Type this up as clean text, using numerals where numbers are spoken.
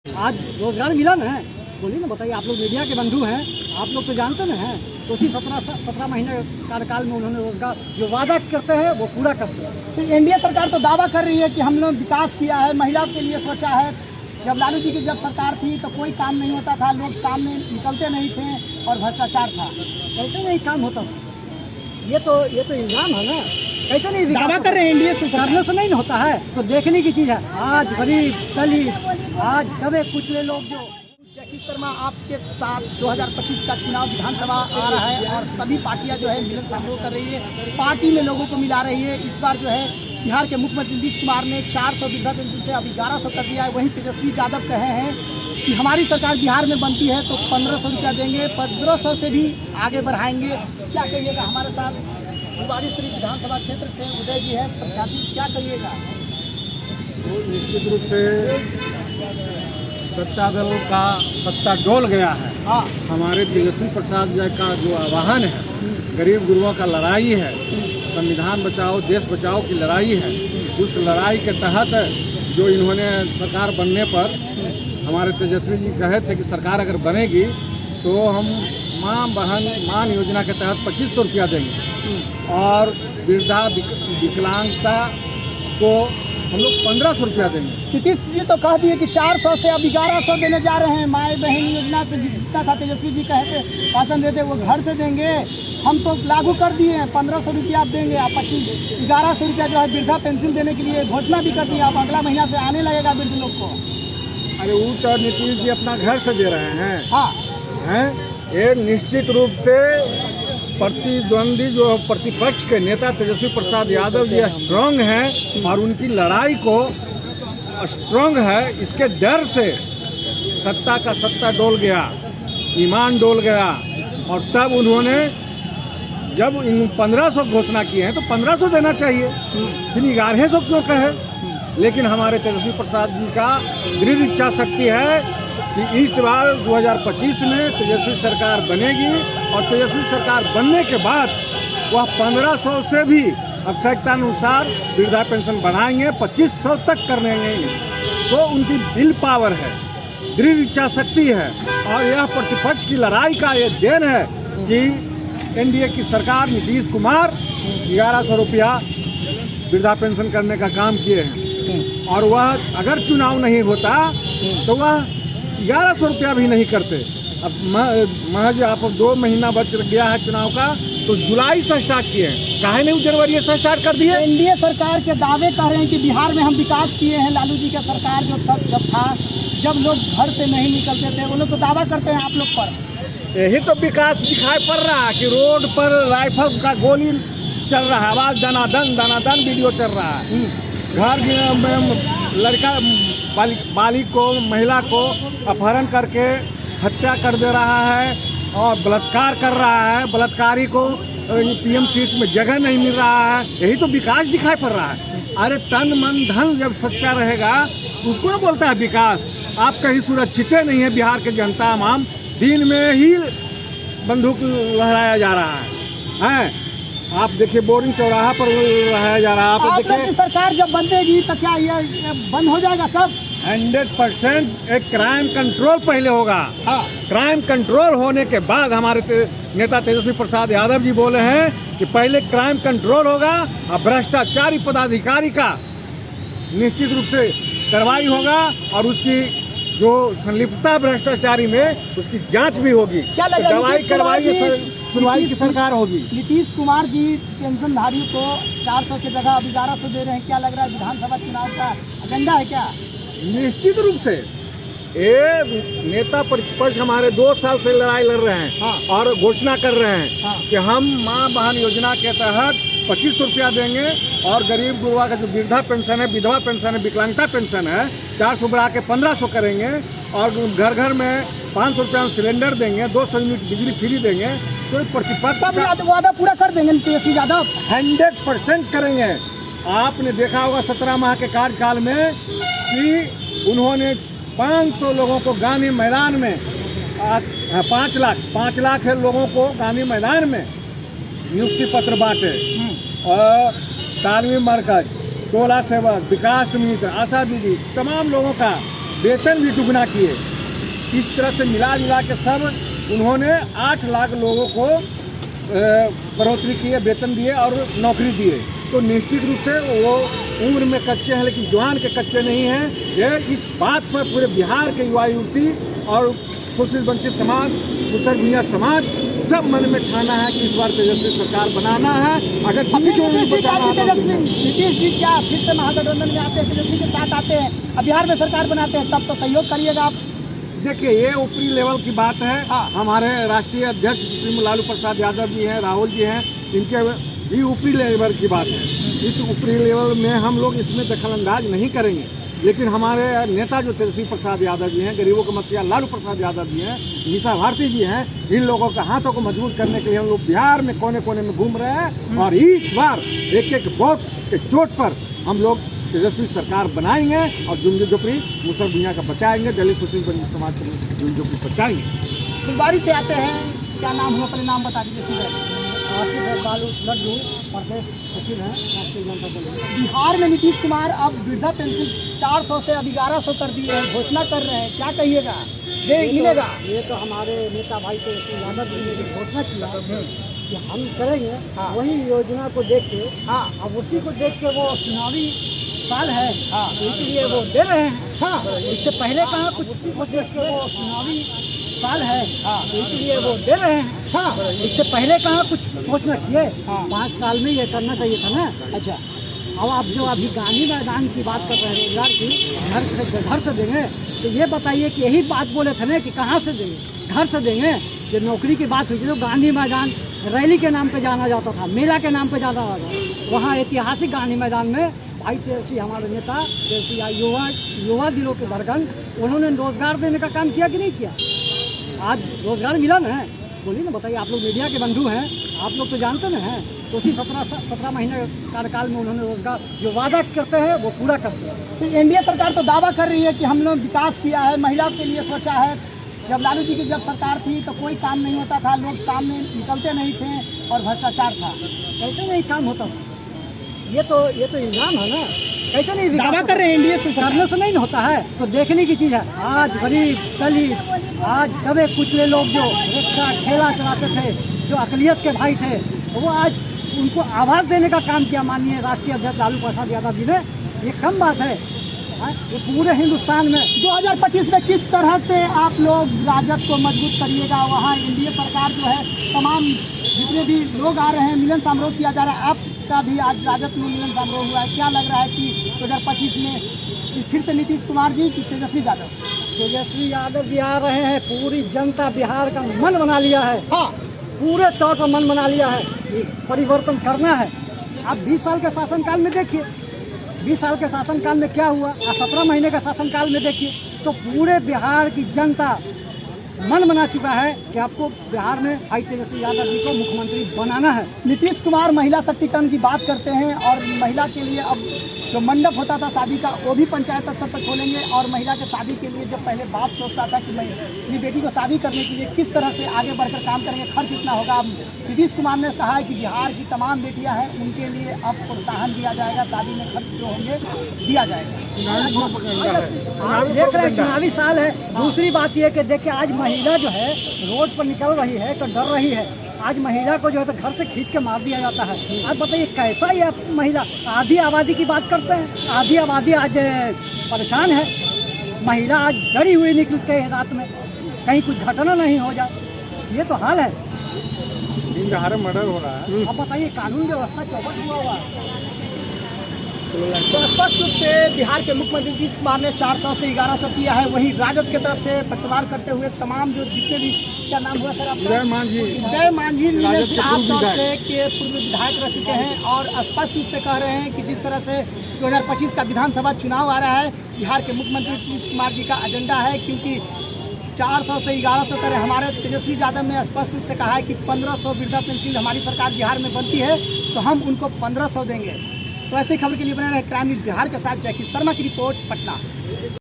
आज रोजगार मिला ना है, बोलिए ना, बताइए। आप लोग मीडिया के बंधु हैं, आप लोग तो जानते ना हैं। तो उसी 17 महीने कार्यकाल में उन्होंने रोजगार जो वादा करते हैं वो पूरा करते हैं। तो एनडीए सरकार तो दावा कर रही है कि हम लोग विकास किया है, महिलाओं के लिए सोचा है। जब लालू जी की जब सरकार थी तो कोई काम नहीं होता था, लोग सामने निकलते नहीं थे और भ्रष्टाचार था। कैसे नहीं काम होता था? ये तो इल्जाम है ना। कैसे नहीं दावा कर रहे हैं एनडीए से करने से नहीं होता है। तो देखने की चीज़ है, आज गरीब दलित, आज दबे कुचले लोग जो। जैकी शर्मा आपके साथ 2025 का चुनाव विधानसभा आ रहा है और सभी पार्टियां जो है मिलन समारोह कर रही है, पार्टी में लोगों को मिला रही है। इस बार जो है बिहार के मुख्यमंत्री नीतीश कुमार ने 400 वृद्धा पेंशन से अब 1100 कर दिया है। वहीं तेजस्वी यादव कहे हैं कि हमारी सरकार बिहार में बनती है तो 1500 रुपया देंगे, 1500 से भी आगे बढ़ाएंगे। क्या कहिएगा? हमारे साथ फुलवारी शरीफ विधानसभा क्षेत्र से उदय जी है प्रत्याशी, क्या करिएगा? तो निश्चित रूप से सत्ता दल का सत्ता डोल गया है। हाँ, हमारे तेजस्वी प्रसाद जी का जो आह्वान है, गरीब गुरुओं का लड़ाई है, संविधान बचाओ देश बचाओ की लड़ाई है। उस लड़ाई के तहत जो इन्होंने सरकार बनने पर हमारे तेजस्वी जी कहे थे कि सरकार अगर बनेगी तो हम माँ बहन मान योजना के तहत 2500 रुपया देंगे और वृद्धा विकलांगता को हम लोग 1500 रुपया देंगे। नीतीश जी तो कह दिए कि 400 से अब 1100 देने जा रहे हैं। माए बहन योजना से जितना था तेजस्वी जी कहे थे भाषण देते वो घर से देंगे, हम तो लागू कर दिए हैं। 1500 रुपया आप देंगे, आप 1100 रुपया जो है वृद्धा पेंशन देने के लिए घोषणा भी कर दी। आप अगला महीना से आने लगेगा वृद्ध लोग को। अरे वो तो नीतीश जी अपना घर से दे रहे हैं। हाँ, हैं ये निश्चित रूप से प्रतिद्वंदी जो प्रतिपक्ष के नेता तेजस्वी प्रसाद यादव जी स्ट्रांग हैं और उनकी लड़ाई को स्ट्रांग है। इसके डर से सत्ता का सत्ता डोल गया, ईमान डोल गया और तब उन्होंने जब इन 1500 घोषणा किए हैं तो 1500 देना चाहिए, फिर 1100 क्यों कहे? लेकिन हमारे तेजस्वी प्रसाद जी का दृढ़ इच्छा शक्ति है कि इस बार 2025 में तेजस्वी सरकार बनेगी और तेजस्वी सरकार बनने के बाद वह 1500 से भी आवश्यकतानुसार वृद्धा पेंशन बढ़ाएंगे, 2500 तक कर लेंगे। तो उनकी विल पावर है, दृढ़ इच्छा शक्ति है और यह प्रतिपक्ष की लड़ाई का ये देन है कि एनडीए की सरकार नीतीश कुमार 1100 रुपया वृद्धा पेंशन करने का काम किए हैं और वह अगर चुनाव नहीं होता तो वह 1100 रुपया भी नहीं करते। अब महज आप 2 महीना बच गया है चुनाव का, तो जुलाई से स्टार्ट किए हैं, काहे नहीं जनवरी से स्टार्ट कर दिए? एनडीए सरकार के दावे कह रहे हैं कि बिहार में हम विकास किए हैं। लालू जी का सरकार जब था, जब लोग घर से नहीं निकलते थे, वो लोग तो दावा करते हैं आप लोग पर। यही तो विकास दिखाई पड़ रहा है कि रोड पर राइफल का गोली चल रहा है, आवाज दनादन वीडियो चल रहा है। घर में लड़का बालिक को महिला को अपहरण करके हत्या कर दे रहा है और बलात्कार कर रहा है। बलात्कारी को पीएमसी में जगह नहीं मिल रहा है। यही तो विकास दिखाई पड़ रहा है। अरे तन मन धन जब सच्चा रहेगा उसको ना बोलता है विकास। आप कहीं सुरक्षित नहीं है। बिहार के जनता आम दिन में ही बंदूक लहराया जा रहा है। आप देखिए बोरिंग चौराहा पर लहराया जा रहा है। आप लोग की सरकार जब बनेगी तो क्या ये बंद हो जाएगा सब? 100% एक क्राइम कंट्रोल पहले होगा। हाँ, क्राइम कंट्रोल होने के बाद हमारे नेता तेजस्वी प्रसाद यादव जी बोले हैं कि पहले क्राइम कंट्रोल होगा और भ्रष्टाचारी पदाधिकारी का निश्चित रूप से कार्रवाई होगा और उसकी जो संलिप्तता भ्रष्टाचारी में उसकी जांच भी होगी। क्या लग रहा है? दवाई करवाई सुनवाई की सरकार होगी। नीतीश कुमार जी पेंशनधारियों को 400 की जगह अब 1100 दे रहे हैं। क्या लग रहा है विधानसभा चुनाव का एजेंडा है क्या? निश्चित रूप से ये नेता प्रतिपक्ष हमारे 2 साल से लड़ाई लड़ रहे हैं। हाँ। और घोषणा कर रहे हैं। हाँ। कि हम माँ बहन योजना के तहत 2500 रुपया देंगे और गरीब गुरुआ का जो वृद्धा पेंशन है, विधवा पेंशन है, विकलांगता पेंशन है 400 बढ़ा के 1500 करेंगे और घर घर में 500 रुपया सिलेंडर देंगे, 200 यूनिट बिजली फ्री देंगे। तो प्रतिपक्ष सब वादा पूरा कर देंगे तेजस्वी यादव। 100% करेंगे। आपने देखा होगा 17 माह के कार्यकाल में कि उन्होंने 500 लोगों को गांधी मैदान में 5 लाख लोगों को गांधी मैदान में नियुक्ति पत्र बांटे और तालीमी मरकज, टोला सेवक, विकास समिति, आशा दीदी, तमाम लोगों का वेतन भी दुगना किए। इस तरह से मिला जुला के सब उन्होंने 8 लाख लोगों को बढ़ोतरी किए, वेतन दिए और नौकरी दिए। तो निश्चित रूप से वो उम्र में कच्चे हैं लेकिन जवान के कच्चे नहीं हैं। ये इस बात पर पूरे बिहार के युवा युवती और शोषित वंचित समाज, मुसहर भूइयां समाज सब मन में ठाना है कि इस बार तेजस्वी सरकार बनाना है। अगर नीतीश जी क्या फिर से महागठबंधन में आते हैं, तेजस्वी के साथ आते हैं, अब बिहार में सरकार बनाते हैं, तब तो सहयोग करिएगा आप। देखिए, ये ऊपरी लेवल की बात है। हमारे राष्ट्रीय अध्यक्ष सुप्रीमो लालू प्रसाद यादव जी हैं, राहुल जी हैं, इनके भी ऊपरी लेवल की बात है। इस ऊपरी लेवल में हम लोग इसमें दखलंदाज नहीं करेंगे, लेकिन हमारे नेता जो तेजस्वी प्रसाद यादव जी हैं, गरीबों के मसीहा लालू प्रसाद यादव जी हैं, मीसा भारती जी हैं, इन लोगों के हाथों को मजबूत करने के लिए हम लोग बिहार में कोने कोने में घूम रहे हैं और इस बार एक एक वोट के चोट पर हम लोग तेजस्वी सरकार बनाएंगे और झुग्गी झोपड़ी मुसहर भूइयां का बचाएंगे, दलित शोषित वंचित समाज को झुग्गी झोपड़ी बचाएंगे। फुलवारी से आते हैं, क्या नाम हुआ, अपने नाम बता दीजिए सीधे। आसिफ बालू लड्डू प्रदेश सचिव हैं राष्ट्रीय जनता दल। बिहार में नीतीश कुमार अब वृद्धा पेंशन 400 से अब 1100 कर दिए हैं, घोषणा कर रहे हैं, क्या कहिएगा, मिलेगा? ये तो हमारे नेता भाई तेजस्वी यादव जी ने जो घोषणा किया कि हम करेंगे, वही योजना को देख के, अब उसी को देख के वो चुनावी साल है, इसलिए वो दे रहे हैं। इससे पहले कहाँ कुछ देख के वो चुनावी साल है, इसलिए वो दे रहे हैं। इससे पहले कहाँ कुछ घोषणा किए, 5 साल में ये करना चाहिए था ना। अच्छा, अब आप जो अभी गांधी मैदान की बात कर रहे हैं, रोजगार की, घर से देंगे, तो ये बताइए कि यही बात बोले थे ना कि कहाँ से देंगे, घर से देंगे। जो नौकरी की बात हुई थी तो गांधी मैदान रैली के नाम पे जाना जाता था, मेला के नाम पे जाना जाता था। वहाँ ऐतिहासिक गांधी मैदान में भाई तेजस्वी हमारे नेता तेजस्वी युवा दिलों के धड़कन, उन्होंने रोजगार देने का काम किया कि नहीं किया? आज रोजगार मिला ना, बोलिए ना, बताइए। आप लोग मीडिया के बंधु हैं, आप लोग तो जानते ना हैं। तो उसी 17 महीने कार्यकाल में उन्होंने रोजगार जो वादा करते हैं वो पूरा करते हैं। तो एनडीए सरकार तो दावा कर रही है कि हम लोग विकास किया है, महिला के लिए सोचा है। जब लालू जी की जब सरकार थी तो कोई काम नहीं होता था, लोग सामने निकलते नहीं थे और भ्रष्टाचार था। कैसे नहीं काम होता था? ये तो इल्जाम है ना। कैसे नहीं दावा कर रहे हैं एनडीए से, करने से नहीं होता है। तो देखने की चीज़ है, आज गरीब दलित, आज दबे कुचले लोग जो रिक्शा ठेला चलाते थे, जो अकलियत के भाई थे, वो आज उनको आवाज़ देने का काम किया माननीय राष्ट्रीय अध्यक्ष लालू प्रसाद यादव जी ने। ये कम बात है, ये पूरे हिंदुस्तान में 2025 में किस तरह से आप लोग राजद को मजबूत करिएगा? वहाँ एनडीए सरकार जो है, तमाम जितने भी लोग आ रहे हैं, मिलन समारोह किया जा रहा है, आपका भी आज राजद में मिलन समारोह हुआ है। क्या लग रहा है कि 2025 में फिर से नीतीश कुमार जी की तेजस्वी यादव? तेजस्वी यादव जी आ रहे हैं, पूरी जनता बिहार का मन बना लिया है। पूरे तौर पर मन बना लिया है, परिवर्तन करना है। आप 20 साल के शासनकाल में देखिए, 20 साल के शासनकाल में क्या हुआ, 17 महीने के शासनकाल में देखिए, तो पूरे बिहार की जनता मन बना चुका है कि आपको बिहार में भाई तेजस्वी यादव जी को मुख्यमंत्री बनाना है। नीतीश कुमार महिला शक्तिकरण की बात करते हैं और महिला के लिए अब जो मंडप होता था शादी का, वो भी पंचायत स्तर पर खोलेंगे। और महिला के शादी के लिए जब पहले बाप सोचता था कि मैं अपनी बेटी को शादी करने के लिए किस तरह से आगे बढ़कर काम करेंगे, खर्च इतना होगा, अब नीतीश कुमार ने कहा है कि बिहार की तमाम बेटियां हैं, उनके लिए अब प्रोत्साहन दिया जाएगा, शादी में खर्च जो होंगे दिया जाएगा। आप देख रहे हैं चुनावी साल है। दूसरी बात यह कि देखिए, आज महिला जो है रोड पर निकल रही है तो डर रही है। आज महिला को जो है तो घर से खींच के मार दिया जाता है। आज बताइए कैसा ये महिला, आधी आबादी की बात करते हैं, आधी आबादी आज परेशान है। महिला आज डरी हुई निकलते हैं रात में, कहीं कुछ घटना नहीं हो जाए, ये तो हाल है। मर्डर हो रहा है। अब बताइए कानून व्यवस्था चौपट हुआ है। तो स्पष्ट रूप से बिहार के मुख्यमंत्री नीतीश कुमार ने 400 से 1100 किया है। वही राजद की तरफ से प्रत्यावार करते हुए तमाम जो जितने भी, क्या नाम हुआ सर आपका? उदय मांझी आप तौर से के पूर्व विधायक रह चुके हैं और स्पष्ट रूप से कह रहे हैं कि जिस तरह से 2025 का विधानसभा चुनाव आ रहा है, बिहार के मुख्यमंत्री नीतीश कुमार जी का एजेंडा है, क्योंकि 400 से 1100 करें। हमारे तेजस्वी यादव ने स्पष्ट रूप से कहा है कि 1500 वृद्धा पेंशन हमारी सरकार बिहार में बनती है तो हम उनको 1500 देंगे। तो ऐसी खबर के लिए बने रहे क्राइम न्यूज़ बिहार के साथ जयकिशन शर्मा की रिपोर्ट, पटना।